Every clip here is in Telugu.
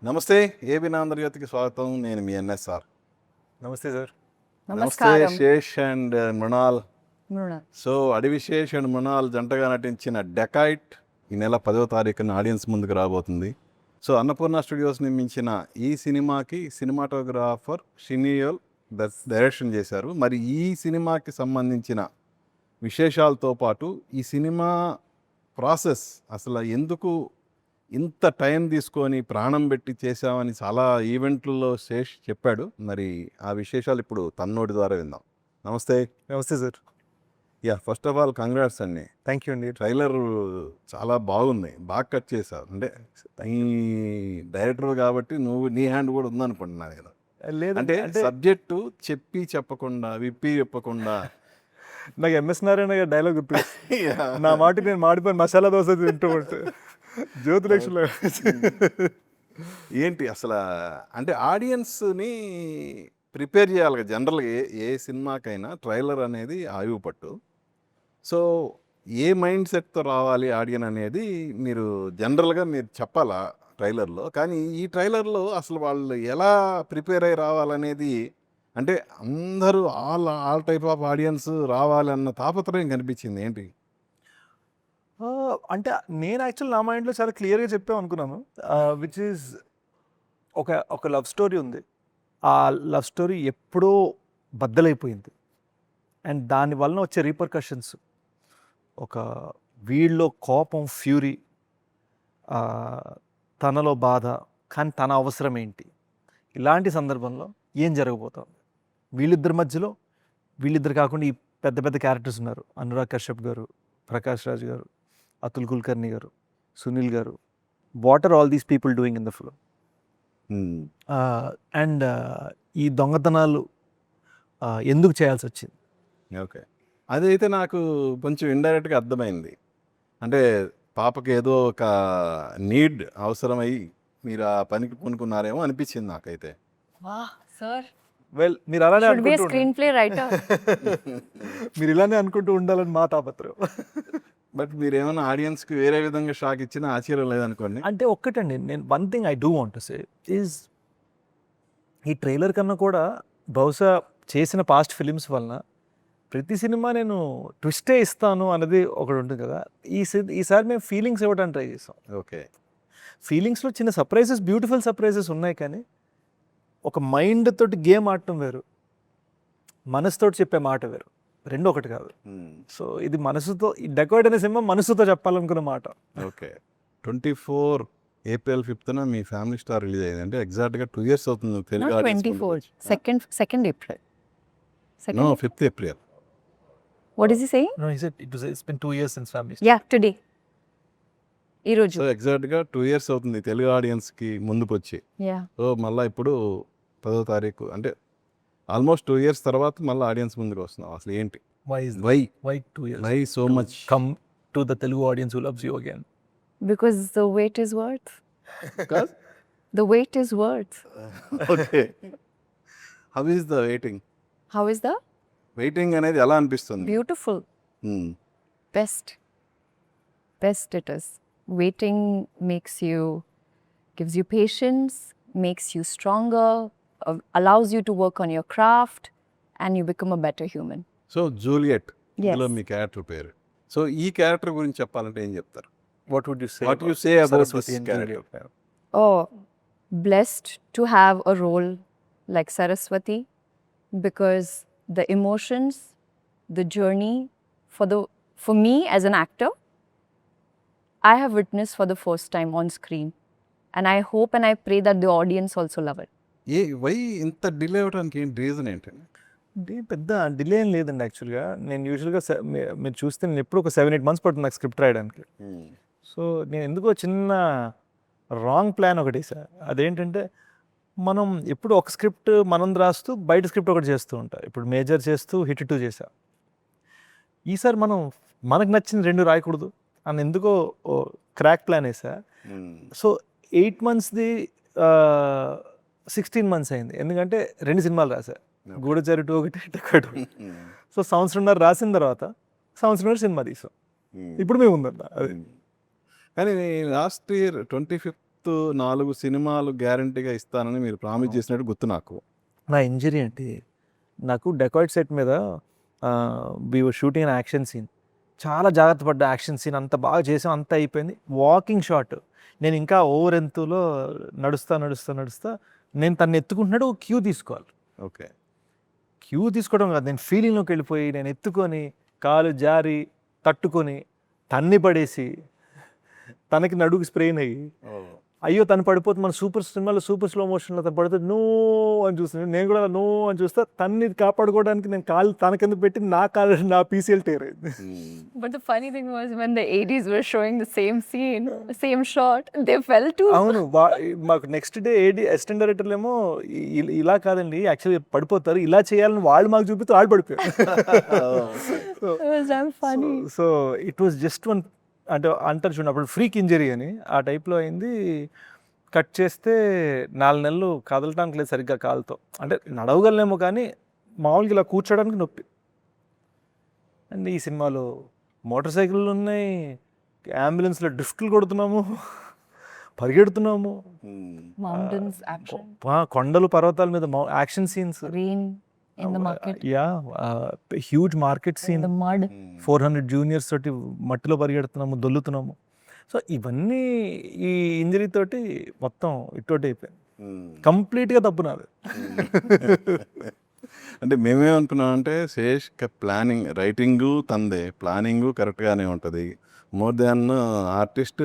నమస్తే ఏబి ఆంధ్రజ్యోతికి స్వాగతం. నేను మీ ఎన్ఎస్ఆర్. నమస్తే సార్. నమస్తే నమస్కారం. శేష్ అండ్ మృణాల్. మృణాల్. సో అడవి శేష్ అండ్ మృణాల్ జంటగా నటించిన డెకాయిట్ ఈ నెల 10వ తారీఖున ఆడియన్స్ ముందుకు రాబోతుంది. సో అన్నపూర్ణ స్టూడియోస్ నిర్మించిన ఈ సినిమాకి సినిమాటోగ్రాఫర్ షినియోల్ డైరెక్షన్ చేశారు. మరి ఈ సినిమాకి సంబంధించిన విశేషాలతో పాటు ఈ సినిమా ప్రాసెస్ అసలు ఎందుకు ఇంత టైం తీసుకొని ప్రాణం పెట్టి చేసామని చాలా ఈవెంట్లలో శేష్ చెప్పాడు. మరి ఆ విశేషాలు ఇప్పుడు తన్నోటి ద్వారా విందాం. నమస్తే. నమస్తే sir. Yeah, first of all congrats అండి. థ్యాంక్ యూ అండి. ట్రైలర్ చాలా బాగుంది, బాగా కట్ చేసావు. అంటే ఈ డైరెక్టర్ కాబట్టి నీ హ్యాండ్ కూడా ఉందనుకుంటున్నాను నేను. అంటే సబ్జెక్టు చెప్పకుండా విప్పి చెప్పకుండా నాకు ఎంఎస్ నారాయణ గారు డైలాగ్ గుర్తు. నా మాటి నేను మాడిపోయిన మసాలా దోశ తింటూ ఉంటే జ్యోతిలక్ష్మిలో ఏంటి అసలు అంటే ఆడియన్స్ని ప్రిపేర్ చేయాలి కదా. జనరల్గా ఏ సినిమాకైనా ట్రైలర్ అనేది ఆయువు పట్టు. సో ఏ మైండ్ సెట్తో రావాలి ఆడియన్ అనేది మీరు జనరల్గా మీరు చెప్పాలా ట్రైలర్లో. కానీ ఈ ట్రైలర్లో అసలు వాళ్ళు ఎలా ప్రిపేర్ అయ్యి రావాలనేది, అంటే అందరూ ఆల్ టైప్ ఆఫ్ ఆడియన్స్ రావాలన్న తాపత్రయం కనిపించింది. ఏంటి అంటే నేను యాక్చువల్ నా మైండ్లో చాలా క్లియర్గా చెప్పాం అనుకున్నాను. విచ్ ఈజ్ ఒక లవ్ స్టోరీ ఉంది. ఆ లవ్ స్టోరీ ఎప్పుడో బద్దలైపోయింది. అండ్ దానివల్ల వచ్చే రీపర్కషన్స్, ఒక వీళ్ళలో కోపం, ఫ్యూరీ, తనలో బాధ, కానీ తన అవసరం ఏంటి, ఇలాంటి సందర్భంలో ఏం జరగబోతోంది. వీళ్ళిద్దరి మధ్యలో వీళ్ళిద్దరు కాకుండా ఈ పెద్ద పెద్ద క్యారెక్టర్స్ ఉన్నారు. అనురాగ్ కశ్యప్ గారు, ప్రకాష్ రాజ్ గారు, అతుల్ కుల్కర్ణి గారు, సునీల్ గారు. What are all these people doing in the film? And ఈ దొంగతనాలు ఎందుకు చేయాల్సి వచ్చింది? ఓకే, అదైతే నాకు కొంచెం ఇండైరెక్ట్గా అర్థమైంది. అంటే పాపకి ఏదో ఒక నీడ్ అవసరమై మీరు ఆ పనికి పూనుకున్నారేమో అనిపించింది నాకైతే. సార్, వెల్, మీరు అలానే should be a అనుకుంటూ screenplay writer. మీరు ఇలానే అనుకుంటూ ఉండాలని మా తాపత్రయం. బట్ మీరు ఏమైనా ఆడియన్స్కి వేరే విధంగా షాక్ ఇచ్చినా ఆశ్చర్యం లేదనుకోండి. అంటే ఒక్కటండి, నేను one thing I do want to say is, ఈ ట్రైలర్ కన్నా కూడా బహుశా చేసిన పాస్ట్ ఫిలిమ్స్ వలన ప్రతి సినిమా నేను ట్విస్టే ఇస్తాను అన్నది ఒకటి ఉంటుంది కదా. ఈసారి మేము ఫీలింగ్స్ ఇవ్వడానికి ట్రై చేసాం. ఓకే, ఫీలింగ్స్లో చిన్న సర్ప్రైజెస్, బ్యూటిఫుల్ సర్ప్రైజెస్ ఉన్నాయి. కానీ ఒక మైండ్ తోటి గేమ్ ఆడటం వేరు, మనసుతోటి చెప్పే మాట వేరు, రెండు ఒకటి కాదు. సో ఇది మనసుతో, ఈ డెకాయిట్ అనే సినిమా మనసుతో చెప్పాలనుకున్న మాట. ఓకే. 24 ఏప్రిల్ 5న మీ ఫ్యామిలీ స్టార్ రిలీజ్ అయింది. అంటే ఎగ్జాక్ట్గా 2 years అవుతుంది Telugu. Not 24, second April. No, 5th April. What is he saying? No, he said it's been 2 years since family. Yeah, today. ఈరోజు. సో ఎగ్జాక్ట్గా 2 years అవుతుంది తెలుగు ఆడియన్స్కి ముందుకు వచ్చి. Yeah. సో మళ్ళీ ఇప్పుడు 10వ తారీఖు, అంటే ఆల్మోస్ట్ 2 years తర్వాత మళ్ళీ ఆడియన్స్ ముందుకు వస్తున్నాం. అసలు ఏంటి, Why is why why 2 years? Why so much Come to the Telugu audience who loves you again. Because the wait is worth. Because? The wait is worth. Okay, how is the waiting? How is the? Waiting అనేది ఎలా అనిపిస్తుంది? Beautiful. Best it is. Waiting gives you patience, makes you stronger, allows you to work on your craft, and you become a better human. So Juliet, Yes. ఇందులో మీ క్యారెక్టర్ పేరు. సో ఈ క్యారెక్టర్ గురించి చెప్పాలంటే ఏం చెప్తారు? What would you say? What you say about Saraswati this and character? Juliet? Oh, blessed to have a role like Saraswati, because the emotions, the journey for me as an actor, I have witnessed for the first time on screen, and I hope and I pray that the audience also love it. Why ఇంత డిలే అవ్వడానికి ఏంటి రీజన్ ఏంటండి? అంటే పెద్ద డిలే ఏం లేదండి. యాక్చువల్గా నేను యూజువల్గా మీరు చూస్తే నేను ఎప్పుడు ఒక 7-8 months పడుతుంది నాకు స్క్రిప్ట్ రాయడానికి. సో నేను ఎందుకో చిన్న రాంగ్ ప్లాన్ ఒకటి సార్. అదేంటంటే, మనం ఎప్పుడు ఒక స్క్రిప్ట్ మనం రాస్తూ బయట స్క్రిప్ట్ ఒకటి చేస్తూ ఉంటాం. ఇప్పుడు మేజర్ చేస్తూ హిట్ 2 చేసా. ఈసారి మనకు నచ్చిన 2 రాయకూడదు అని ఎందుకో క్రాక్ ప్లాన్ వేసా. సో 8 monthsది 16 months అయింది. ఎందుకంటే 2 సినిమాలు రాసా, గూఢచారి 2 ఒకటి, డెకాయిట్ ఒకటి. సో సంవత్సరంన్నర రాసిన తర్వాత సంవత్సరంన్నర సినిమా తీసాం. ఇప్పుడు మేము ఉందన్న అది. కానీ లాస్ట్ ఇయర్ 25th నెక్స్ట్ 4 సినిమాలు గ్యారంటీగా ఇస్తానని మీరు ప్రామిస్ చేసినట్టు గుర్తు నాకు. నా ఇంజరీ అంటే నాకు డెకాయిట్ సెట్ మీద we were shooting an action scene. చాలా జాగ్రత్త పడ్డ యాక్షన్ సీన్ అంత బాగా చేసాం, అంతా అయిపోయింది. వాకింగ్ షాట్, నేను ఇంకా ఓవర్ ఎంతులో నడుస్తా నేను తను ఎత్తుకుంటున్నాడు, క్యూ తీసుకోవాలి. ఓకే. క్యూ తీసుకోవడం కాదు, నేను ఫీలింగ్లోకి వెళ్ళిపోయి నేను ఎత్తుకొని కాలు జారి తట్టుకొని తన్ని పడేసి తనకి నడుగు స్ప్రెయిన్ అయ్యి అయ్యో తను పడిపోతుంది. మన సినిమాలో సూపర్ స్లో మోషన్లో తను పడితే నో అని చూస్తున్నాను, నేను కూడా నో అని చూస్తా. తన్ని కాపాడుకోవడానికి నేను కాలు తన కింద పెట్టి నా PCL టేర్ అయింది. But the funny thing was when the ADs were showing the same scene, same shot, they fell too. అవును, మాకు నెక్స్ట్ డే అసిస్టెంట్ డైరెక్టర్లు ఏమో ఇలా కాదండి యాక్చువల్లీ పడిపోతారు, ఇలా చేయాలని వాళ్ళు మాకు చూపిస్తూ వాళ్ళు పడిపోయారు. It was damn funny. So it was just one, అంటే అంటారు చూడండి అప్పుడు ఫ్రీక్ ఇంజరీ అని, ఆ టైప్లో అయింది. కట్ చేస్తే 4 నెలలు కదలటానికి లేదు సరిగ్గా కాలుతో, అంటే నడవగలనేమో కానీ మామూలుగా ఇలా కూర్చోడానికి నొప్పి. అండ్ ఈ సినిమాలో మోటార్ సైకిళ్ళు ఉన్నాయి, అంబులెన్స్లో డ్రిఫ్ట్లు కొడుతున్నాము, పరిగెడుతున్నాము, Mountains, action, కొండలు పర్వతాల మీద action scenes, rain in the market, huge market in scene, the mud. 400 juniors తోటి మట్టిలో పరిగెడుతున్నాము, దొల్లుతున్నాము. సో ఇవన్నీ ఈ ఇంజరీ తోటి మొత్తం ఇట్టోటి అయిపోయింది. కంప్లీట్గా తప్పు నాది. అంటే మేమేమనుకున్నామంటే శేష్ ప్లానింగ్, రైటింగు తందే, ప్లానింగు కరెక్ట్గానే ఉంటుంది. మోర్ దాన్ ఆర్టిస్ట్,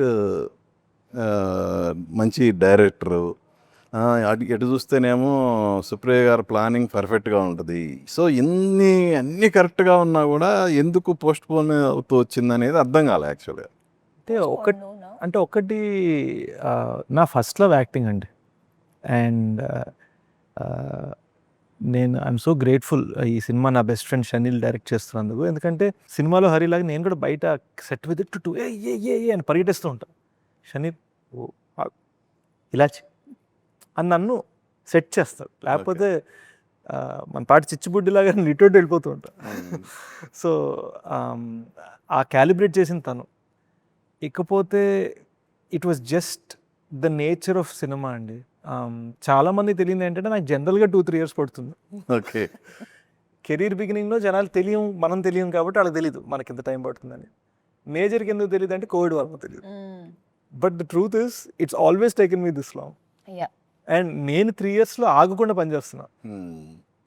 మంచి డైరెక్టరు, ఎటు చూస్తేనేమో సుప్రియ గారు ప్లానింగ్ పర్ఫెక్ట్గా ఉంటుంది. సో అన్నీ కరెక్ట్గా ఉన్నా కూడా ఎందుకు పోస్ట్ పోన్ అవుతూ వచ్చింది అనేది అర్థం కాలే యాక్చువల్గా. అంటే ఒకటి నా ఫస్ట్ లవ్ యాక్టింగ్ అండి. అండ్ నేను ఐఎమ్ సో గ్రేట్ఫుల్ ఈ సినిమా నా బెస్ట్ ఫ్రెండ్ షనీల్ డైరెక్ట్ చేస్తున్నందుకు. ఎందుకంటే సినిమాలో హరిలాగా నేను కూడా బయట సెట్ విత్ టు ఏ అని పరిగెట్టేస్తూ ఉంటాను. షనీల్ ఇలా అని నన్ను సెట్ చేస్తాడు, లేకపోతే మన పాటి చిచ్చుబుడ్డిలాగా ఇటోటి వెళ్ళిపోతూ ఉంటాను. సో ఆ క్యాలిబ్రేట్ చేసిన తను. ఇకపోతే it was just the nature of cinema అండి. చాలామంది తెలియదు ఏంటంటే నాకు జనరల్గా 2-3 years పడుతుంది. ఓకే. కెరీర్ బిగినింగ్లో జనాలు మనం తెలియం కాబట్టి వాళ్ళకి తెలియదు మనకి ఎంత టైం పడుతుందని. మేజర్కి ఎందుకు తెలియదు అంటే కోవిడ్ వల్ల తెలియదు. But the truth is it's always taken me this long. Yeah. And నేను 3 yearsలో ఆగకుండా పనిచేస్తున్నా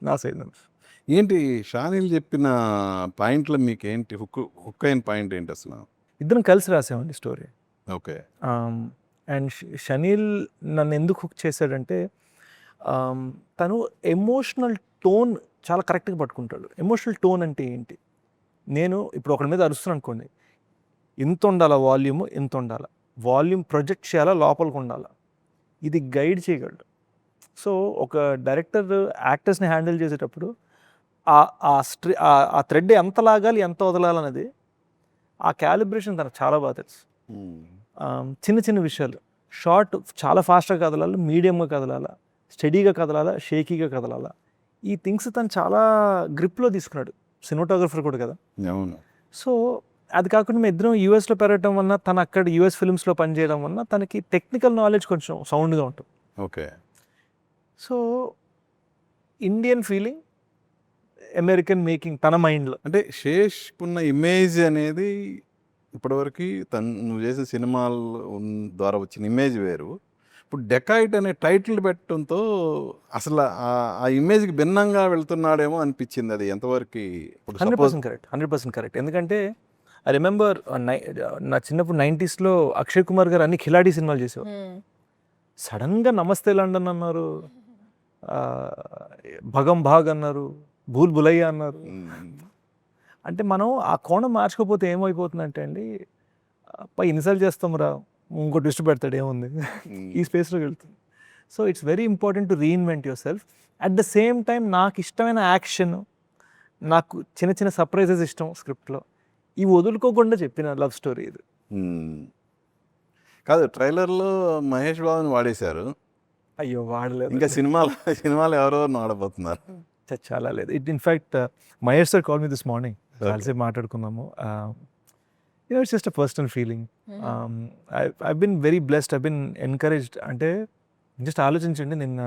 నా సైడ్ నుంచి. ఏంటి షానీల్ చెప్పిన పాయింట్లో మీకు ఏంటి హుక్ అయిన పాయింట్ ఏంటి అసలు? ఇద్దరం కలిసి రాసామండి స్టోరీ. ఓకే. అండ్ షనీల్ నన్ను ఎందుకు హుక్ చేశాడంటే తను ఎమోషనల్ టోన్ చాలా కరెక్ట్గా పట్టుకుంటాడు. ఎమోషనల్ టోన్ అంటే ఏంటి, నేను ఇప్పుడు ఒకరి మీద అరుస్తున్నాను అనుకోండి, ఇంత ఉండాలా వాల్యూమ్, ఇంత ఉండాలా వాల్యూమ్, ప్రొజెక్ట్ చేయాలా, లోపలికి ఉండాలా, ఇది గైడ్ చేయగలడు. సో ఒక డైరెక్టర్ యాక్టర్స్ని హ్యాండిల్ చేసేటప్పుడు ఆ థ్రెడ్ ఎంత లాగాలి, ఎంత వదలాలన్నది ఆ క్యాలిబ్రేషన్ తనకు చాలా బాగా తెలుసు. చిన్న చిన్న విషయాలు, షార్ట్ చాలా ఫాస్ట్గా కదలాలా, మీడియంగా కదలాలా, స్టడీగా కదలాలా, షేకీగా కదలాలా, ఈ థింగ్స్ తను చాలా గ్రిప్లో తీసుకున్నాడు. సినిమాటోగ్రఫర్ కూడా కదా. అవును. సో అది కాకుండా మేము ఇద్దరం యూఎస్లో పెరగడం వల్ల, తను అక్కడ యూఎస్ ఫిల్మ్స్లో పనిచేయడం వల్ల తనకి టెక్నికల్ నాలెడ్జ్ కొంచెం సౌండ్గా ఉంటుంది. Okay. So Indian feeling, American making తన మైండ్లో. అంటే శేష్ ఉన్న ఇమేజ్ అనేది ఇప్పటివరకు నువ్వు చేసే సినిమాల ద్వారా వచ్చిన ఇమేజ్ వేరు. ఇప్పుడు డెకాయిట్ అనే టైటిల్ పెట్టడంతో అసలు ఆ ఇమేజ్కి భిన్నంగా వెళ్తున్నాడేమో అనిపించింది. అది ఎంతవరకు? 100% కరెక్ట్, 100% కరెక్ట్. ఎందుకంటే ఐ రిమెంబర్ నా చిన్నప్పుడు 90sలో అక్షయ్ కుమార్ గారు అన్ని ఖిలాడీ సినిమాలు చేసేవారు. సడన్గా నమస్తే లండన్ అన్నారు, భగం భాగ్ అన్నారు, భూల్ భులయ్య అన్నారు. అంటే మనం ఆ కోణం మార్చుకోకపోతే ఏమైపోతుందంటే అండి, ఇన్సల్ట్ చేస్తాం రా, ఇంకో ట్విస్ట్ పెడతాడు, ఏముంది ఈ స్పేస్లోకి వెళ్తుంది. So it's very important to reinvent your self. At the same time నాకు ఇష్టమైన యాక్షన్, నాకు చిన్న చిన్న సర్ప్రైజెస్ ఇష్టం స్క్రిప్ట్లో, ఇవి వదులుకోకుండా చెప్పిన లవ్ స్టోరీ ఇది. కాదు, ట్రైలర్లో మహేష్ బాబుని వాడేశారు. అయ్యో వాడలేదు. ఇంకా సినిమాలు ఎవరో వాడబోతున్నారు. చాలా లేదు. In fact Mahesh sir call me this morning, చాలాసేపు మాట్లాడుకున్నాము. It's just a personal feeling. I've been very blessed. I've been encouraged. అంటే జస్ట్ ఆలోచించండి, నిన్న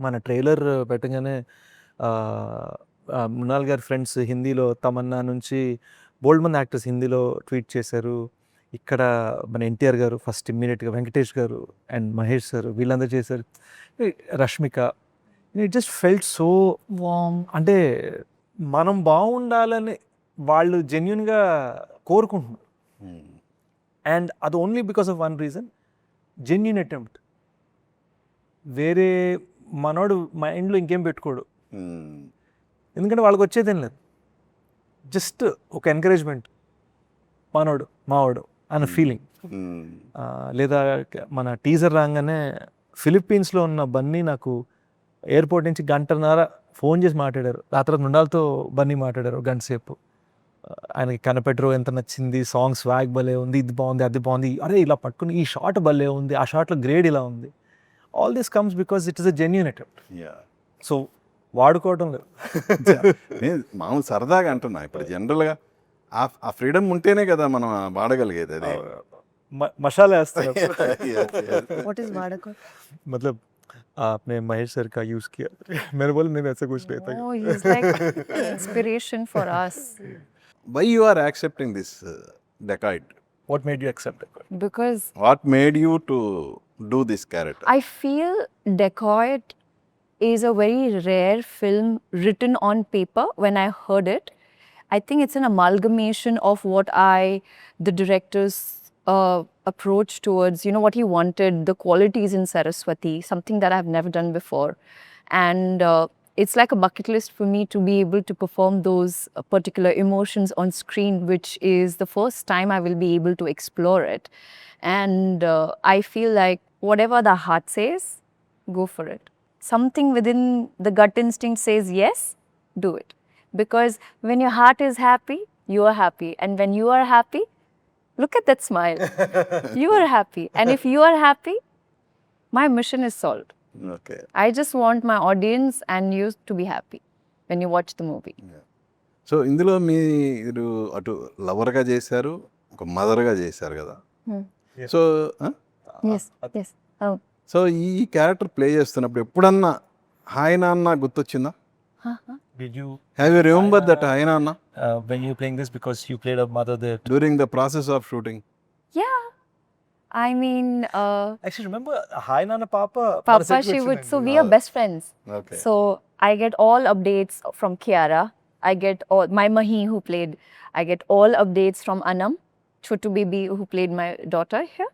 మన ట్రైలర్ పెట్టగానే మృణాల్ గారి ఫ్రెండ్స్ హిందీలో తమన్నా నుంచి బోల్డ్ మంది యాక్టర్స్ హిందీలో ట్వీట్ చేశారు. ఇక్కడ మన ఎన్టీఆర్ గారు ఫస్ట్ ఇమ్మీడియట్గా, వెంకటేష్ గారు అండ్ మహేష్ సార్ వీళ్ళందరూ చేశారు, Rashmika. It just felt so Warm. అంటే మనం బాగుండాలని వాళ్ళు జెన్యున్గా కోరుకుంటున్నారు. అండ్ అది only because of one reason, genuine attempt. వేరే మనోడు మైండ్లో ఇంకేం పెట్టుకోడు, ఎందుకంటే వాళ్ళకి వచ్చేదేం లేదు. జస్ట్ ఒక ఎంకరేజ్మెంట్, మనోడు మావాడు అన్న ఫీలింగ్. లేదా మన టీజర్ రాగానే ఫిలిప్పీన్స్లో ఉన్న బన్నీ నాకు ఎయిర్పోర్ట్ నుంచి గంటన్నర ఫోన్ చేసి మాట్లాడారు. ఆ తర్వాత మృణాల్తో బన్నీ మాట్లాడారు గంట సేపు. ఆయనకి కనపెట్టరు ఎంత నచ్చింది, సాంగ్ స్వాగ్ భలే ఉంది, ఇది బాగుంది, అది బాగుంది, అరే ఇలా పట్టుకుని ఈ షాట్ భలే ఉంది, ఆ షాట్లో గ్రేడ్ ఇలా ఉంది. All this comes because it is a genuine attempt. So వాడుకోవడం లేదు. నేను మామూలు సరదాగా అంటున్నా. ఇప్పుడు జనరల్గా ఆ ఫ్రీడమ్ ఉంటేనే కదా మనం వాడగలిగేది. అది మసాలా వేస్తారు. What is Vadakot? मतलब आपने महेश सर का यूज किया, मैंने बोला नहीं ऐसा कुछ नहीं था. Oh, he's like an inspiration for us. Why you are accepting this dacoit? What made you accept it? Because what made you to do this character? I feel Dacoit is a very rare film written on paper. When I heard it, I think it's an amalgamation of what the director's approach towards, what he wanted, the qualities in Saraswati, something that I've never done before. And it's like a bucket list for me to be able to perform those particular emotions on screen, which is the first time I will be able to explore it. And I feel like whatever the heart says, go for it. Something within the gut instinct says yes, do it. Because when your heart is happy, you are happy. And when you are happy, look at that smile. You are happy. And if you are happy, my mission is solved. Okay. I just want my audience and you to be happy when you watch the movie. So ఇందులో మీరు అటు లవర్గా చేశారు, ఒక మదర్గా చేశారు కదా. Yes. So Yes, yes. Oh. So ఈ క్యారెక్టర్ ప్లే చేస్తున్నప్పుడు ఎప్పుడన్నా హాయ్ నాన్న గుర్తొచ్చిందా? Did you, have you remember that hi నాన్న when you playing this, because you played a mother there? During the process of shooting? Yeah. I mean, Actually, remember Hi Nana Papa? Papa, she would, so we are best friends. Okay. So I get all updates from Kiara. I get all, my Mahi who played, I get all updates from Anam, Chotu Baby who played my daughter here.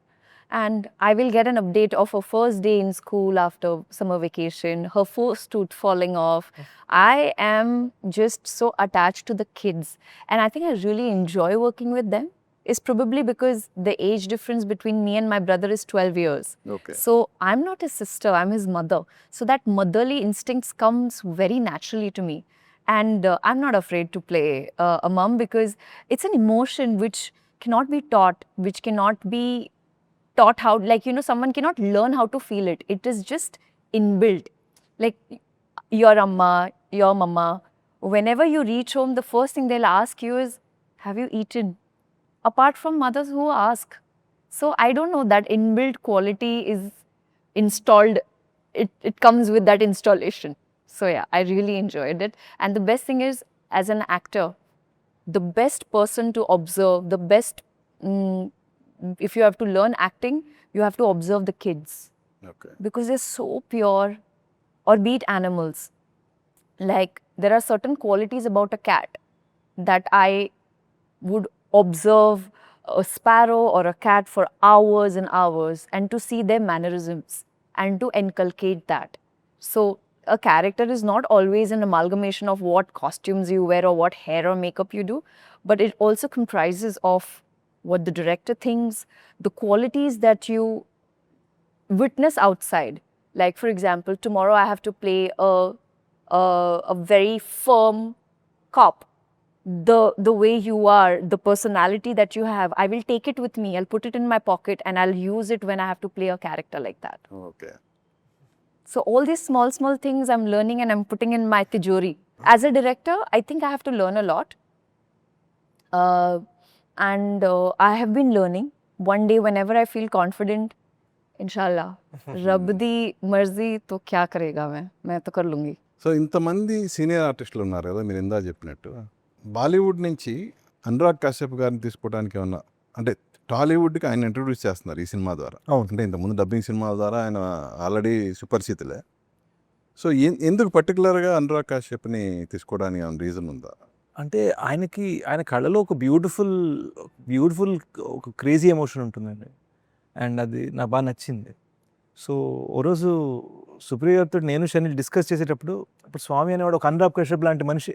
And I will get an update of her first day in school after summer vacation, her first tooth falling off. I am just so attached to the kids. And I think I really enjoy working with them. Is probably because the age difference between me and my brother is 12 years. Okay. So I'm not his sister, I'm his mother. So that motherly instincts comes very naturally to me. And I'm not afraid to play a mom because it's an emotion which cannot be taught, which cannot be taught how, like, someone cannot learn how to feel it. It is just inbuilt. Like your amma, your mama, whenever you reach home, the first thing they'll ask you is, have you eaten? Apart from mothers who ask. So I don't know, that inbuilt quality is installed. It comes with that installation. So yeah, I really enjoyed it. And the best thing is, as an actor, the best person to observe, the best, if you have to learn acting, you have to observe the kids. Okay. Because they're so pure, or be it animals. Like, there are certain qualities about a cat that I would observe a sparrow or a cat for hours and hours, and to see their mannerisms and to inculcate that. So a character is not always an amalgamation of what costumes you wear or what hair or makeup you do, but it also comprises of what the director thinks, the qualities that you witness outside. Like, for example, tomorrow I have to play a very firm cop. The way you are, the personality that you have, I will take it with me. I'll put it in my pocket and I'll use it when I have to play a character like that. Okay. So all these small things I'm learning and I'm putting in my tijori. As a director, I think I have to learn a lot. and I have been learning. One day, whenever I feel confident, inshallah, Rabb di marzi to kya karega main to kar lungi. So ఇంతమంది సీనియర్ ఆర్టిస్టులు ఉన్నారు కదా మీరు ఇందా చెప్పినట్టు, బాలీవుడ్ నుంచి అనురాగ్ కశ్యప్ గారిని తీసుకోవడానికి ఏమన్నా అంటే టాలీవుడ్కి ఆయన ఇంట్రడ్యూస్ చేస్తున్నారు ఈ సినిమా ద్వారా. అవును. అంటే ఇంతకుముందు డబ్బింగ్ సినిమాల ద్వారా ఆయన ఆల్రెడీ సుపరిచితులే. సో ఎందుకు పర్టికులర్గా అనురాగ్ కశ్యప్ని తీసుకోవడానికి ఏమైనా రీజన్ ఉందా? అంటే ఆయన కళ్ళలో ఒక బ్యూటిఫుల్ ఒక క్రేజీ ఎమోషన్ ఉంటుందండి, అండ్ అది నాకు బాగా నచ్చింది. సో ఓ రోజు సుప్రియతో నేను షనిల్ డిస్కస్ చేసేటప్పుడు, ఇప్పుడు స్వామి అనేవాడు ఒక అనురాగ్ కశ్యప్ లాంటి మనిషి,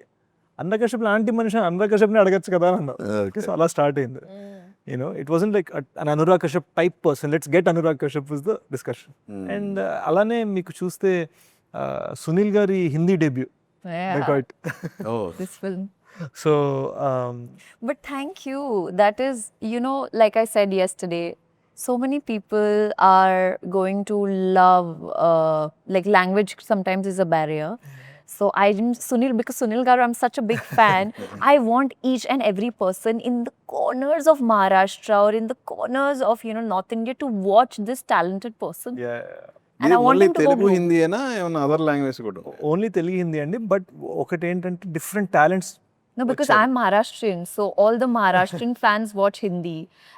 అనురాగ్ కశ్యప్ని అడగచ్చు కదా అని అన్నారు. Okay. సో అలా స్టార్ట్ అయింది. It wasn't like an Anurag Kashyap type person, let's get Anurag Kashyap was the discussion. And అలానే మీకు చూస్తే సునీల్ గారి Hindi debut Yeah, oh this film. So But thank you. That is, like I said yesterday, so many people are going to love, like language sometimes is a barrier. So Sunil, because Sunil Garu, I'm such a big fan. I want each and every person in the corners of Maharashtra or in the corners of, North India to watch this talented person. And I want only them to go Telugu blue. హిందీయేనా ఏమన్నా అదర్ లాంగ్వేజ్ కూడా? ఓన్లీ తెలుగు హిందీ అండి, బట్ ఒకటి ఏంటంటే different talents. No, because I'm Maharashtrian, so all the Maharashtrian fans watch Hindi,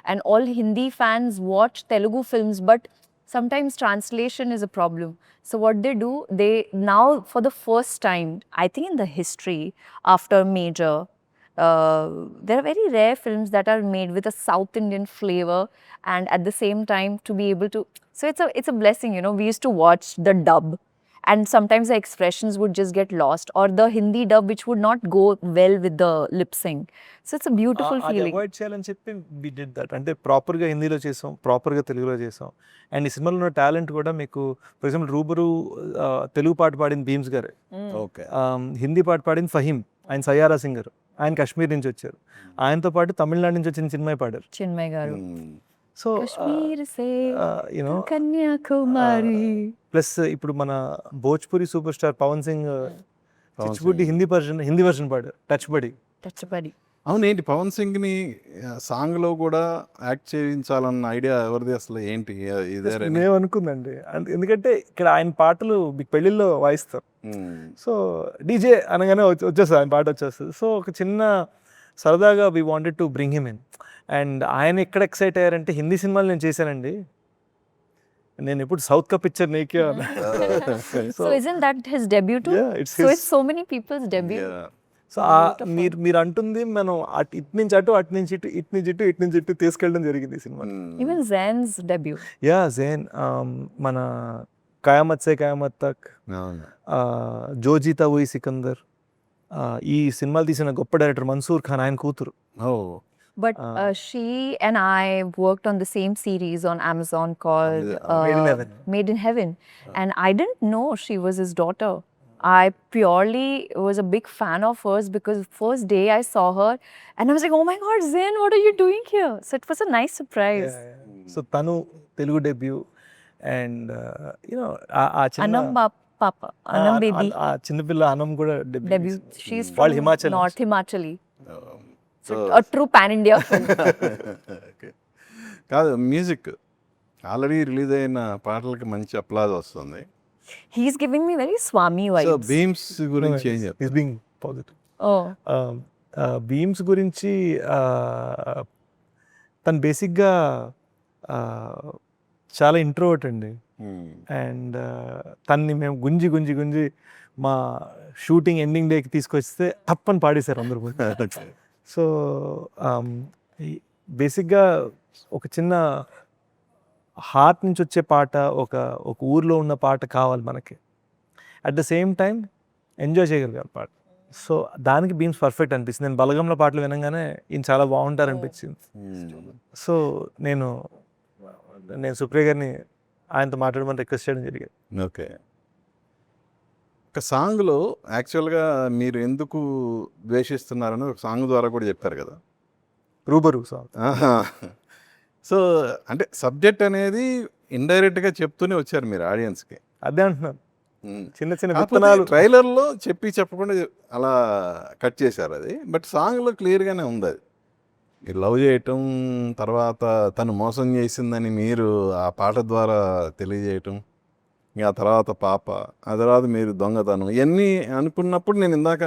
and all Hindi fans watch Telugu films, but sometimes translation is a problem. So what they do, they now for the first time, I think in the history, after Major, there are very rare films that are made with a South Indian flavor, and at the same time to be able to. So it's a blessing, We used to watch the dub. And sometimes the expressions would just get lost, or the Hindi dub which would not go well with the lip sync. So it's a beautiful అది feeling. అవాయిడ్ చేయాలని చెప్పి వి డిడ్ దట్. అంటే ప్రాపర్గా హిందీలో చేసాం, ప్రాపర్గా తెలుగులో చేసాం. అండ్ ఈ సినిమాలో ఉన్న టాలెంట్ కూడా మీకు, ఫర్ ఎగ్జాంపుల్ రూబరు తెలుగు పాట పాడింది భీమ్స్ గారే, ఓకే. హిందీ పాట పాడింది ఫహీం, ఆయన సయ్యారా సింగర్, ఆయన కాశ్మీర్ నుంచి వచ్చారు. ఆయనతో పాటు తమిళనాడు నుంచి వచ్చిన చిన్మయ్ పాడారు. Chinmay Garu. So Kashmir se you know Kanyakumari. Plus ఇప్పుడు మన భోజ్పురి సూపర్ స్టార్ పవన్ సింగ్ చిచ్చుబుడ్డి హిందీ వర్షన్ పాడారు, టచ్ బడి. Tachapadi. అవునేంటి పవన్ సింగ్ని సాంగ్లో కూడా యాక్ట్ చేయించాలన్న ఐడియా ఎవరిది అసలు? ఏంటి ఇదే? మేము అనుకుందండి, ఎందుకంటే ఇక్కడ ఆయన పాటలు మీకు పెళ్ళిళ్ళలో వాయిస్తారు. సో డీజే అనగానే వచ్చేస్తుంది, ఆయన పాట వచ్చేస్తుంది. సో ఒక చిన్న సరదాగా we wanted to bring him in. And ఆయన ఎక్కడ ఎక్సైట్ అయ్యారంటే, హిందీ సినిమాలు నేను చేశానండి, నేను ఎప్పుడు సౌత్ కా పిక్చర్ నీకే. So isn't that his debut too? Yeah, it's So his. it's so many people's debut. So మీరు అంటుంది మనం ఇటు నుంచి అటు, అటు నుంచి ఇటు, ఇటు నుంచి ఇటు, ఇటు నుంచి ఇటు తీసుకెళ్ళడం జరిగింది ఈ cinema. Even Zain's debut. Jain మన కయామత్ సే కయామత్ తక్, జో జీతా వోయి సికందర్, ఈ సినిమాలు తీసిన గొప్ప డైరెక్టర్ మన్సూర్ ఖాన్, ఆయన కూతురు. But she and I worked on the same series on Amazon called Made in Heaven. Made in Heaven. And I didn't know she was his daughter. I purely was a big fan of hers because first day I saw her and I was like, oh my God, Zain, what are you doing here? So it was a nice surprise. So తను తెలుగు డెబ్యూ. అండ్ ఆ చిన్న Anam Papa, Anam baby ఆ చిన్నపిల్ల అనం కూడా debut. డెబ్యూ. She's వాళ్ళు from Himachal. North Himachali. So A true pan-India film. కాదు, మ్యూజిక్ ఆల్రెడీ రిలీజ్ అయిన పాటలకి మంచి అప్లాజ్ వస్తుంది. He's giving me very Swami so vibes. Bheems గురించి ఏం చెప్తారు? Is being positive. Oh. Bheems గురించి తను బేసిక్గా చాలా ఇంట్రోవర్ట్ అండి. అండ్ తన్ని మేము గుంజి గుంజి గుంజి మా షూటింగ్ ఎండింగ్ డేకి తీసుకొస్తే తప్పని పాడేశారు అందరూ. సో బేసిక్గా ఒక చిన్న హార్ట్ నుంచి వచ్చే పాట, ఒక ఊర్లో ఉన్న పాట కావాలి మనకి, at the same time enjoy చేయగలిగారు పాట. సో దానికి బీమ్స్ పర్ఫెక్ట్ అనిపిస్తుంది. నేను బలగంలో పాటలు వినగానే ఈయన చాలా బాగుంటారు అనిపించింది. సో నేను సుప్రియ గారిని ఆయనతో మాట్లాడమని రిక్వెస్ట్ చేయడం జరిగింది. ఓకే. ఒక సాంగ్లో యాక్చువల్గా మీరు ఎందుకు ద్వేషిస్తున్నారని ఒక సాంగ్ ద్వారా కూడా చెప్పారు కదా. రూబరు సాంగ్. సో అంటే సబ్జెక్ట్ అనేది ఇండైరెక్ట్గా చెప్తూనే వచ్చారు మీరు ఆడియన్స్కి. అదే అంటున్నాను, చిన్న చిన్న విత్తనాలు లవ్ చేయటం, తర్వాత తను మోసం చేసిందని మీరు ఆ పాట ద్వారా తెలియజేయటం, ఇంకా ఆ తర్వాత పాప, ఆ తర్వాత మీరు దొంగతనం, ఇవన్నీ అనుకున్నప్పుడు నేను ఇందాక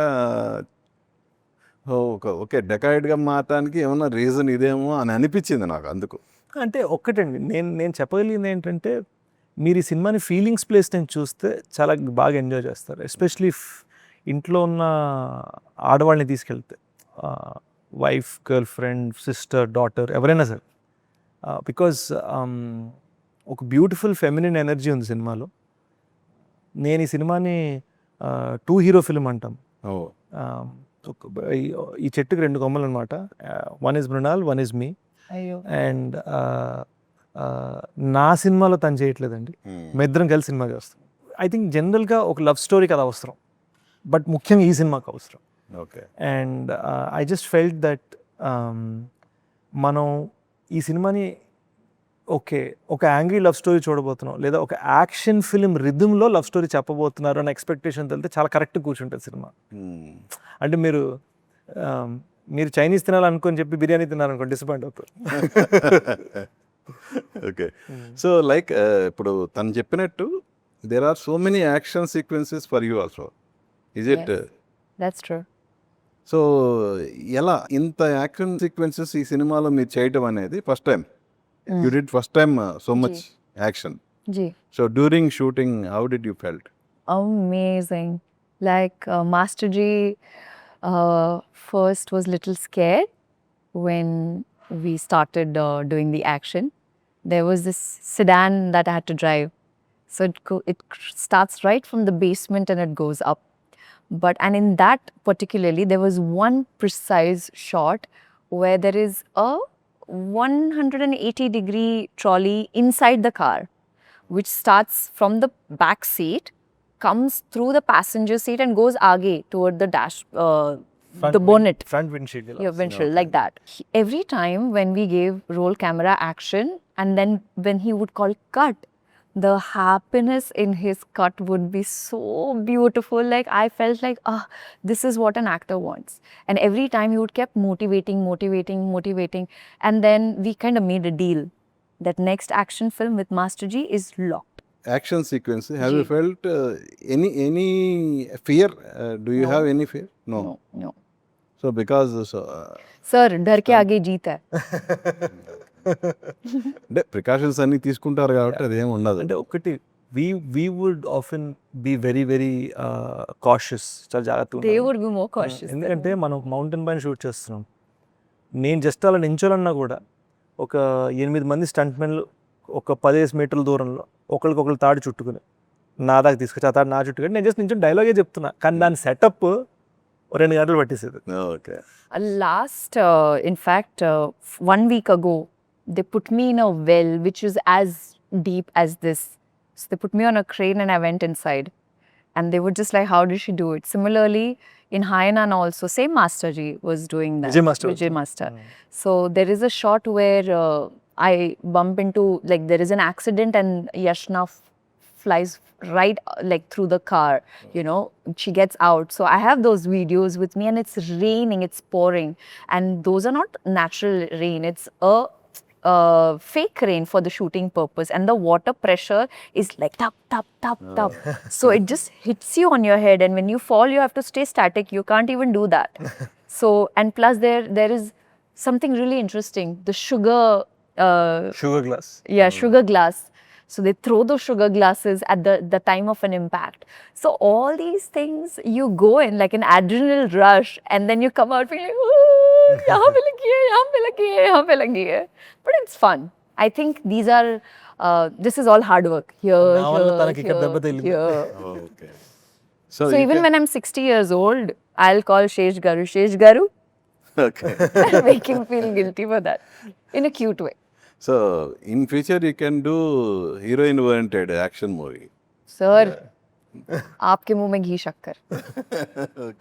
ఓకే డెకాయిడ్గా మారటానికి ఏమన్నా రీజన్ ఇదేమో అని అనిపించింది నాకు. అందుకు అంటే ఒక్కటండి, నేను చెప్పగలిగింది ఏంటంటే, మీరు ఈ సినిమాని ఫీలింగ్స్ ప్లేస్ నుంచి చూస్తే చాలా బాగా ఎంజాయ్ చేస్తారు. ఎస్పెషలీ ఇంట్లో ఉన్న ఆడవాళ్ళని తీసుకెళ్తే, wife, girl friend, sister, daughter, ఎవరైనా సరే. బికాజ్ ఒక బ్యూటిఫుల్ ఫెమినిన్ ఎనర్జీ ఉంది సినిమాలో. నేను ఈ సినిమాని 2 హీరో ఫిల్మ్ అంటాం. ఓ ఈ చెట్టుకి 2 కొమ్మలు అనమాట. One is Mrunal, one is me. అయ్యో అండ్ నా సినిమాలో తను చేయట్లేదండి, మేమిద్దరం కలిసి సినిమా చేస్తాం. ఐ థింక్ జనరల్గా ఒక లవ్ స్టోరీకి అది అవసరం, బట్ ముఖ్యంగా ఈ సినిమాకి అవసరం. Okay and I just felt that మనం ఈ సినిమాని ఓకే ఒక యాంగ్రీ లవ్ స్టోరీ చూడబోతున్నాం, లేదా ఒక యాక్షన్ ఫిల్మ్ రిథమ్లో లవ్ స్టోరీ చెప్పబోతున్నారు అన్న ఎక్స్పెక్టేషన్ వెళ్తే చాలా కరెక్ట్గా కూర్చుంటుంది సినిమా. అంటే మీరు చైనీస్ తినాలనుకొని చెప్పి బిర్యానీ తినాలనుకోండి, డిసప్పాయింట్ అవుతారు. ఓకే సో లైక్ ఇప్పుడు తను చెప్పినట్టు there are so many action sequences for you also, is it? That's true. So ఎలా ఇంత యాక్షన్ సీక్వెన్సెస్ ఈ సినిమాలో మీరు చేయటం అనేది first time? You did first time so much action. జీ so during shooting how did you felt? amazing. Like Master G first was little scared when we started doing the action. There was this sedan that I had to drive. So it starts right from the basement and it goes up. And in that particularly, there was one precise shot where there is a 180-degree trolley inside the car, which starts from the back seat, comes through the passenger seat and goes aage toward the dash, the bonnet. Front windshield. Yeah, windshield, like that. Every time when we gave roll camera action, and then when he would call cut, the happiness in his cut would be so beautiful. Like I felt like, this is what an actor wants. And every time he would kept motivating. And then we kind of made a deal that next action film with Master G is locked. Action sequence, have you felt any fear? Do you have any fear? No. No. So because Sir, डर के आगे जीत है. అంటే ప్రికాషన్స్ అన్ని తీసుకుంటారు కాబట్టి అదేం ఉండదు. అంటే ఒకటి, we would often be very cautious, చాలా జాగ్రత్తగా They ఉండాలి. would be more cautious. ఎందుకంటే మనం మౌంటైన్ పైన షూట్ చేస్తున్నాం. నేను జస్ట్ అలా నించోలన్నా కూడా ఒక 8 మంది స్టంట్ మెన్లు ఒక 15 మీటర్ల దూరంలో ఒకరికొకరు తాడు చుట్టుకుని నా దాకా తీసుకొచ్చి, ఆ తాడు నా చుట్టుకుని, నేను జస్ట్ నించొని డైలాగే చెప్తున్నా, కానీ దాని సెటప్ 2 గంటలు పట్టేసేది. Okay Last, in fact, 1 week ago, they put me in a well which is as deep as this. So they put me on a crane and I went inside. And they were just like, how did she do it? Similarly, in Hainan also, same Master G was doing that. Vijay Master. So there is a shot where I bump into, like there is an accident and Yashna flies right like through the car, you know, she gets out. So I have those videos with me and it's raining, it's pouring. And those are not natural rain, it's a fake rain for the shooting purpose, and the water pressure is like tap tap tap tap. So it just hits you on your head, and when you fall you have to stay static, you can't even do that. So, and plus there is something really interesting, the sugar glass. Yeah, sugar glass. So they throw those sugar glasses at the time of an impact. So all these things, you go in like an adrenal rush, and then you come out feeling, yahan pe lagi hai, yahan pe lagi hai, yahan pe lagi hai. But it's fun. I think these are, this is all hard work. Here, here. Okay So even when I'm 60 years old, I'll call Shesh Garu, okay and make him feel guilty for that in a cute way. So in future you can do heroine oriented action movie. Sir, आपके मुंह में घी शक्कर.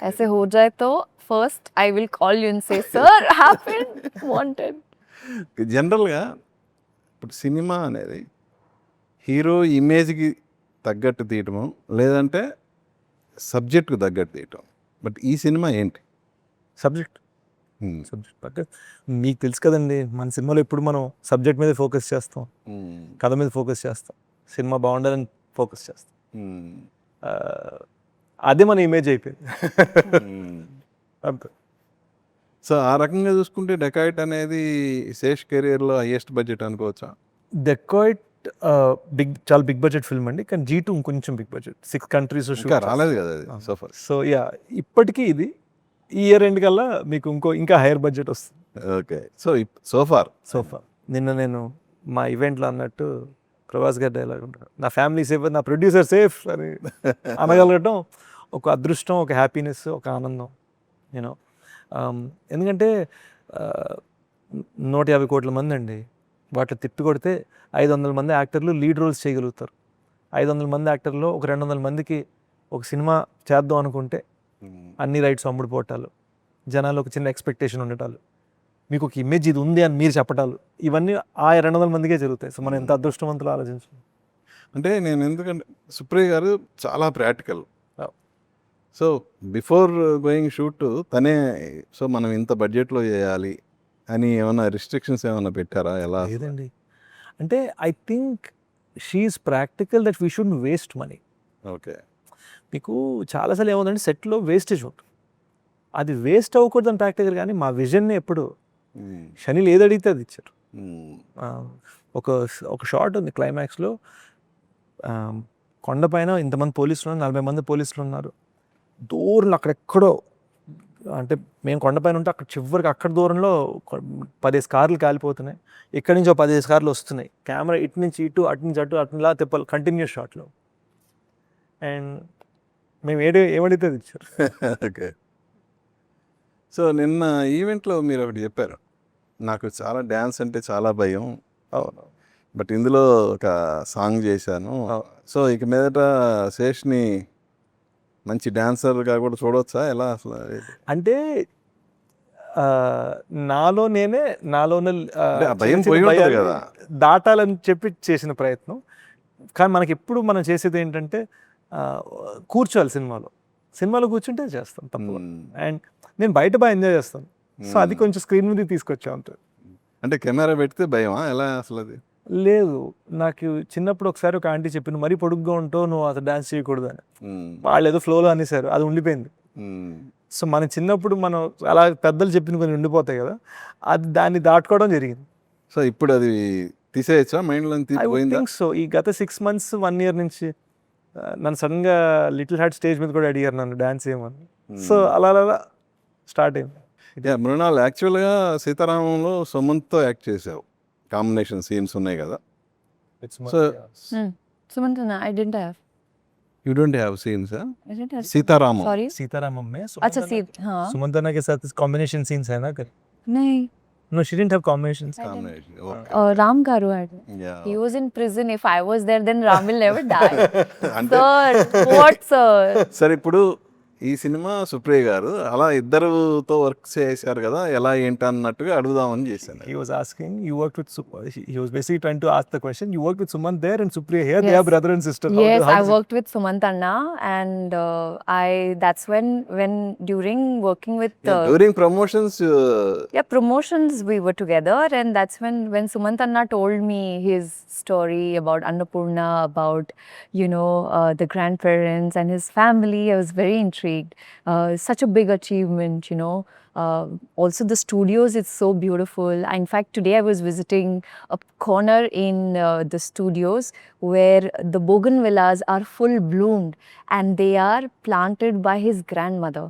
ऐसे हो जाए तो first I will call you and say, sir, happened, wanted. జనరల్గా ఇప్పుడు సినిమా అనేది హీరో ఇమేజ్కి తగ్గట్టు తీయటము, లేదంటే సబ్జెక్ట్కి తగ్గట్టు తీయటం. బట్ ఈ సినిమా ఏంటి? సబ్జెక్ట్. సబ్జెక్ట్ పక్క మీకు తెలుసు కదండి, మన సినిమాలో ఎప్పుడు మనం సబ్జెక్ట్ మీద ఫోకస్ చేస్తాం, కథ మీద ఫోకస్ చేస్తాం, సినిమా బాగుండాలని ఫోకస్ చేస్తాం. అదే మన ఇమేజ్ అయిపోయింది. అంతే. సో ఆ రకంగా చూసుకుంటే డెకాయిట్ అనేది శేష్ కెరియర్లో హైయెస్ట్ బడ్జెట్ అనుకోవచ్చా? డెకాయిట్ చాలా బిగ్ బడ్జెట్ ఫిల్మ్ అండి, కానీ G2 ఇంకొంచెం బిగ్ బడ్జెట్, 6 కంట్రీస్ ఇంకా రాలేదు కదా అది సో ఫర్. సో యా, ఇప్పటికీ ఇది ఈ ఇయర్ ఎండ్ కల్లా మీకు ఇంకా హైయర్ బడ్జెట్ వస్తుంది. ఓకే. సో ఫార్ సోఫా నిన్న నేను మా ఈవెంట్లో అన్నట్టు ప్రభాస్ గారి డైలాగ్ ఉంటారు, నా ఫ్యామిలీ సేఫ్, నా ప్రొడ్యూసర్ సేఫ్ అని అనగలగటం ఒక అదృష్టం, ఒక హ్యాపీనెస్, ఒక ఆనందం. యూనో ఎందుకంటే 150 కోట్ల మంది అండి, వాటిని తిప్పి కొడితే 500 మంది యాక్టర్లు లీడ్ రోల్స్ చేయగలుగుతారు. 500 మంది యాక్టర్లో ఒక 200 మందికి ఒక సినిమా చేద్దాం అనుకుంటే అన్ని రైట్స్ అమ్ముడుపోవటాలు, జనాలు ఒక చిన్న ఎక్స్పెక్టేషన్ ఉండటాలు, మీకు ఒక ఇమేజ్ ఇది ఉంది అని మీరు చెప్పటాలు, ఇవన్నీ ఆ 200 మందికే జరుగుతాయి. సో మనం ఎంత అదృష్టవంతులు ఆలోచించాలి. అంటే నేను ఎందుకంటే సుప్రియ గారు చాలా practical. So before going shoot తనే, సో మనం ఇంత బడ్జెట్లో చేయాలి అని ఏమైనా రిస్ట్రిక్షన్స్ ఏమైనా పెట్టారా? ఎలా? లేదండి, అంటే I think she is practical that we should waste money. Okay. మీకు చాలాసార్లు ఏమవుతుందంటే సెట్లో వేస్టేజ్ ఉంటుంది, అది వేస్ట్ అవ్వకూడదని ప్రాక్టికల్, కానీ మా విజన్ని ఎప్పుడు శనిలు ఏది అడిగితే అది ఇచ్చారు. ఒక షాట్ ఉంది క్లైమాక్స్లో, కొండపైన ఇంతమంది పోలీసులు ఉన్నారు, 40 మంది పోలీసులు ఉన్నారు, దూరంలో అక్కడెక్కడో, అంటే మేము కొండపైన ఉంటే అక్కడ చివరికి అక్కడ దూరంలో 10 కార్లు కాలిపోతున్నాయి, ఇక్కడి నుంచి 10 కార్లు వస్తున్నాయి, కెమెరా ఇటు నుంచి ఇటు, అటు నుంచి అటు, అటులా తిప్పాలి కంటిన్యూస్ షాట్లో, అండ్ మేము ఏమడిగితే అది ఇచ్చారు. ఓకే. సో నిన్న ఈవెంట్లో మీరు ఒకటి చెప్పారు, నాకు చాలా డ్యాన్స్ అంటే చాలా భయం, బట్ ఇందులో ఒక సాంగ్ చేశాను, సో ఇక మీదట శేష్ని మంచి డాన్సర్గా కూడా చూడవచ్చా? ఎలా అసలు? అంటే నాలోనే అంటే ఆ భయం పోయి ఉంటుంది కదా, దాటాలని చెప్పి చేసిన ప్రయత్నం. కానీ మనకి ఎప్పుడు మనం చేసేది ఏంటంటే కూర్చోవాలి, సినిమాలో కూర్చుంటే చేస్తాం తప్పు. అండ్ నేను బయట బాగా ఎంజాయ్ చేస్తాను, సో అది కొంచెం స్క్రీన్ మీద తీసుకొచ్చా ఉంటుంది. అంటే కెమెరా పెడితే భయమా? ఎలా అసలు అది? లేదు, నాకు చిన్నప్పుడు ఒకసారి ఒక ఆంటీ చెప్పింది, మరీ పొడుగ్గా ఉంటావు, నువ్వు అసలు డాన్స్ చేయకూడదు అని. వాళ్ళు ఏదో ఫ్లోలో అనేసారు, అది ఉండిపోయింది. సో మన చిన్నప్పుడు మనం అలా పెద్దలు చెప్పిన కొన్ని ఉండిపోతాయి కదా, అది దాన్ని దాటుకోవడం జరిగింది. సో ఇప్పుడు అది తీసేయచ్చా మైండ్లో? పోయిందా? సో ఈ గత 6 months 1 year నుంచి నన్ను సడన్గా లిటిల్ హార్ట్ స్టేజ్ మీద కూడా అడిగారు నన్ను డాన్స్ చేయమని. సో అలా స్టార్ట్ అయింది. మృణాల్, యాక్చువల్గా సీతారామంలో సుమంత్తో యాక్ట్ చేసావు, కాంబినేషన్ సీన్స్ ఉన్నాయి కదా. So Sumantana, I didn't have. You don't have scenes? I didn't have. Sitaram Sorry. Sitaram में अच्छा हाँ. सुमंतना के साथ कॉम्बिनेशन सीन्स है ना? नहीं. No, she didn't have combinations. Ram Garu had. He was in prison. If I was there, then Ram will never die. Sir, what sir? సరే, ఇప్పుడు ఈ సినిమా సుప్రియ గారు అలా ఇద్దరుతో వర్క్ చేశారు కదా, ఎలా ఏంటి అన్నట్టుగా అడుగుదామని చేశాను. He was asking, you worked with he was basically trying to ask the question, you worked with Sumant there and Supriya here, they are brother and sister. Yes, I worked with Sumantana, and that's when during working with during promotions promotions we were together, and that's when Sumantana told me his story about Annapurna, about the grandparents and his family. I was very intrigued. Such a big achievement, also the studios, it's so beautiful. In fact, today I was visiting a corner in the studios where the bougainvilleas are full bloomed and they are planted by his grandmother.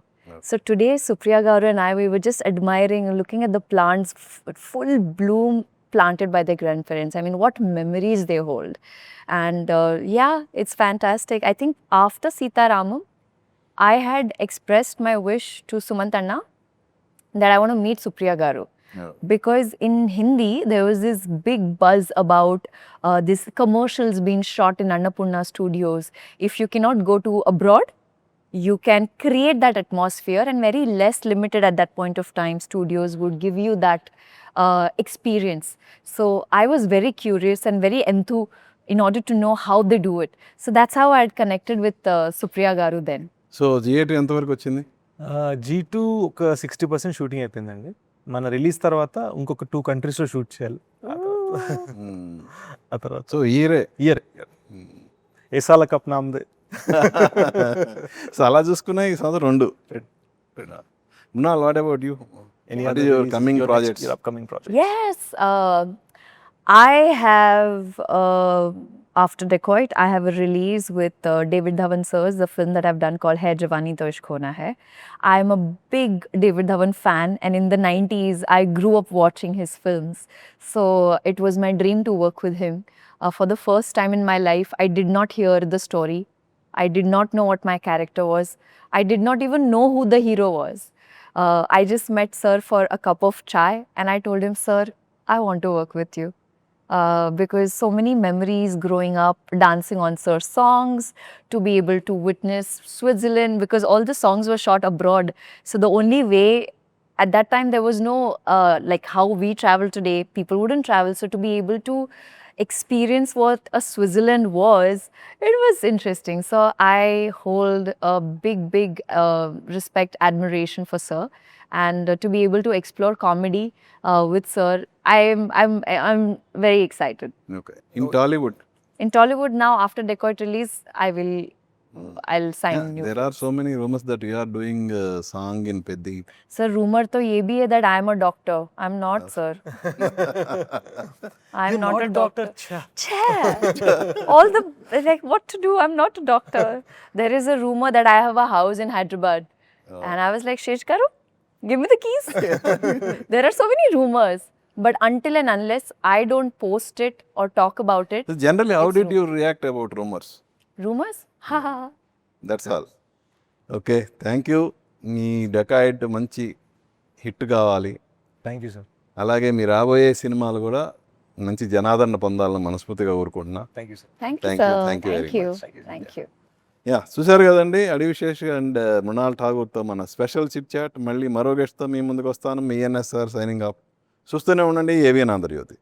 So today Supriya Garu and I, we were just admiring and looking at the plants full bloom planted by their grandparents. I mean, what memories they hold. And it's fantastic. I think after Sitaramam, I had expressed my wish to Sumantana that I want to meet Supriya Garu. Because in Hindi, there was this big buzz about this commercials being shot in Annapurna studios. If you cannot go to abroad, you can create that atmosphere, and very less limited at that point of time, studios would give you that experience. So I was very curious and very enthused in order to know how they do it. So that's how I had connected with Supriya Garu then. So theatre ఎంతవరకు వచ్చింది? G2 ఒక 60% షూటింగ్ అయిపోయిందండి. మన రిలీజ్ తర్వాత ఇంకొక 2 కంట్రీస్లో షూట్ చేయాలి. ఆ తర్వాత సో ఇయరే ఇయర్ ఏసాల కప్ నామ్దే. సో అలా చూసుకున్నా ఈ సంవత్సరం 2. Mrunal, what about you? Any What other is your releases, coming your projects? your upcoming projects? Yes, I have after Dacoit, I have a release with David Dhawan sir's the film that I've done called Hai Jawani To Ishq Hona Hai. I'm a big David Dhawan fan, and in the 90s, I grew up watching his films. So it was my dream to work with him. For the first time in my life, I did not hear the story. I did not know what my character was. I did not even know who the hero was. I just met Sir for a cup of chai, and I told him, Sir, I want to work with you. Because so many memories growing up, dancing on Sir's songs, to be able to witness Switzerland, because all the songs were shot abroad. So the only way, at that time, there was no, like how we travel today, people wouldn't travel. So to be able to experience what a Switzerland was, it was interesting. So I hold a big respect, admiration for Sir. And to be able to explore comedy with Sir, I'm very excited. Okay. In Tollywood In Tollywood now, after Dacoit release, I'll sign new. There are so many rumours that you are doing song in Peddi. Sir, rumor to ye bhi hai that I'm a doctor. I'm not, sir. I'm not a doctor. Chha. All the, like, what to do? I'm not a doctor. There is a rumor that I have a house in Hyderabad. And I was like, Shesh Karu, give me the keys. There are so many rumors. But until and unless I don't post it or talk about it, generally how did you react about rumours? rumors? Ha ha ha. That's all. Okay, thank you. Me dacoit మంచి హిట్ కావాలి. Thank you sir. అలాగే మీ రాబోయే సినిమాలు కూడా మంచి జనాదరణ పొందాలని మనస్ఫూర్తిగా కోరుకుంటున్నా. Thank you sir. Thank you, Thank you, sir. thank you very Thank you. much. Thank you. Yeah, చూశారు కదండి అడివిశేష్ అండ్ మృణాల్ ఠాగూర్తో మన స్పెషల్ చిట్ చాట్. మళ్ళీ మరో గెస్ట్తో మీ ముందుకు వస్తాను. మీ ఎన్ఎస్ఆర్ సైనింగ్ ఆఫ్. చూస్తూనే ఉండండి ఏవిఎన్ ఆంధ్రజ్యోతి.